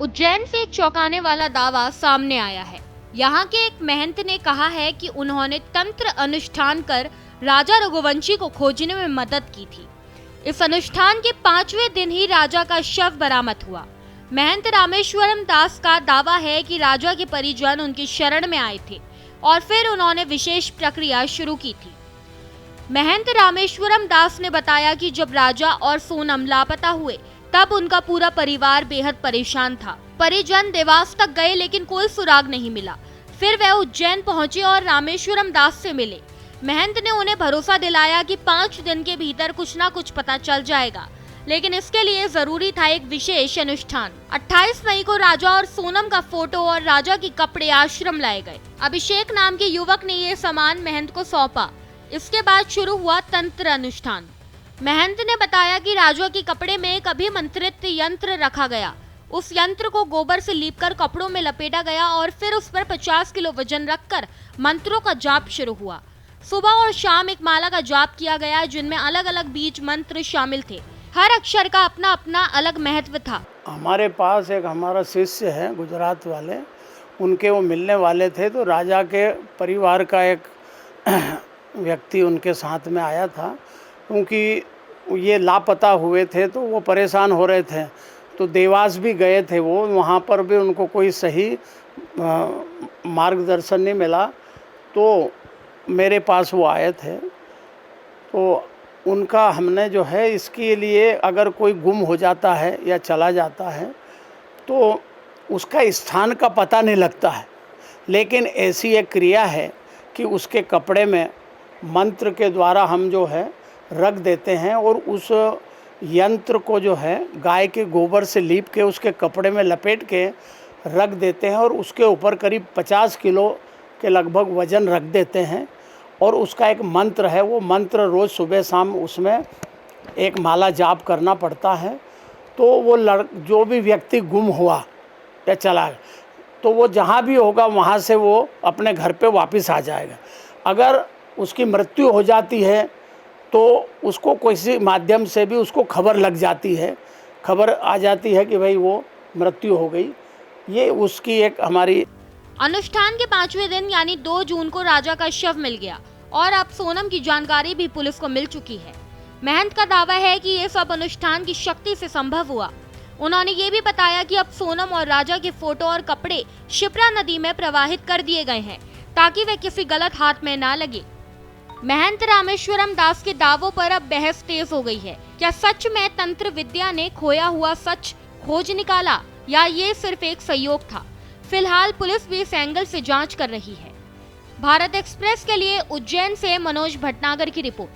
उज्जैन से एक चौंकाने वाला दावा सामने आया है। यहाँ के एक महंत ने कहा है कि उन्होंने तंत्र अनुष्ठान कर राजा रघुवंशी को खोजने में मदद की थी। इस अनुष्ठान के 5वें दिन ही राजा का शव बरामद हुआ। महंत रामेश्वरम दास का दावा है कि राजा के परिजन उनकी शरण में आए थे और फिर उन्होंने विशेष प्रक्रिया शुरू की थी। महंत रामेश्वरम दास ने बताया कि जब राजा और सोनम लापता हुए तब उनका पूरा परिवार बेहद परेशान था। परिजन देवास तक गए लेकिन कोई सुराग नहीं मिला। फिर वे उज्जैन पहुंचे और रामेश्वरम दास से मिले। महंत ने उन्हें भरोसा दिलाया कि 5 दिन के भीतर कुछ ना कुछ पता चल जाएगा, लेकिन इसके लिए जरूरी था एक विशेष अनुष्ठान। 28 मई को राजा और सोनम का फोटो और राजा के कपड़े आश्रम लाए गए। अभिषेक नाम के युवक ने ये सामान महंत को सौंपा। इसके बाद शुरू हुआ तंत्र अनुष्ठान। महंत ने बताया कि राजा के कपड़े में एक अभिमंत्रित यंत्र रखा गया। उस यंत्र को गोबर से लीपकर कपड़ों में लपेटा गया और फिर उस पर 50 किलो वजन रखकर मंत्रों का जाप शुरू हुआ। सुबह और शाम एक माला का जाप किया गया जिनमें अलग अलग बीज मंत्र शामिल थे। हर अक्षर का अपना अपना अलग महत्व था। हमारे पास एक हमारा शिष्य है गुजरात वाले, उनके वो मिलने वाले थे, तो राजा के परिवार का एक व्यक्ति उनके साथ में आया था। क्योंकि ये लापता हुए थे तो वो परेशान हो रहे थे, तो देवास भी गए थे वो, वहाँ पर भी उनको कोई सही मार्गदर्शन नहीं मिला। तो मेरे पास वो आए थे, तो उनका हमने जो है इसके लिए अगर कोई गुम हो जाता है या चला जाता है तो उसका स्थान का पता नहीं लगता है, लेकिन ऐसी एक क्रिया है कि उसके कपड़े में मंत्र के द्वारा हम जो है रख देते हैं और उस यंत्र को जो है गाय के गोबर से लीप के उसके कपड़े में लपेट के रख देते हैं और उसके ऊपर करीब 50 किलो के लगभग वजन रख देते हैं। और उसका एक मंत्र है, वो मंत्र रोज़ सुबह शाम उसमें एक माला जाप करना पड़ता है। तो वो जो भी व्यक्ति गुम हुआ या चला गया तो वो जहाँ भी होगा वहाँ से वो अपने घर पे वापस आ जाएगा। अगर उसकी मृत्यु हो जाती है तो उसको किसी माध्यम से भी उसको खबर लग जाती है, खबर आ जाती है कि भाई वो मृत्यु हो गई। ये उसकी एक हमारी अनुष्ठान के 5वें दिन यानी 2 जून को राजा का शव मिल गया और अब सोनम की जानकारी भी पुलिस को मिल चुकी है। महंत का दावा है कि ये सब अनुष्ठान की शक्ति से संभव हुआ। उन्होंने ये भी बताया कि अब सोनम और राजा के फोटो और कपड़े शिप्रा नदी में प्रवाहित कर दिए गए हैं ताकि वे किसी गलत हाथ में ना लगे। महंत रामेश्वरम दास के दावों पर अब बहस तेज हो गई है। क्या सच में तंत्र विद्या ने खोया हुआ सच खोज निकाला या ये सिर्फ एक संयोग था? फिलहाल पुलिस भी इस एंगल से जांच कर रही है। भारत एक्सप्रेस के लिए उज्जैन से मनोज भटनागर की रिपोर्ट।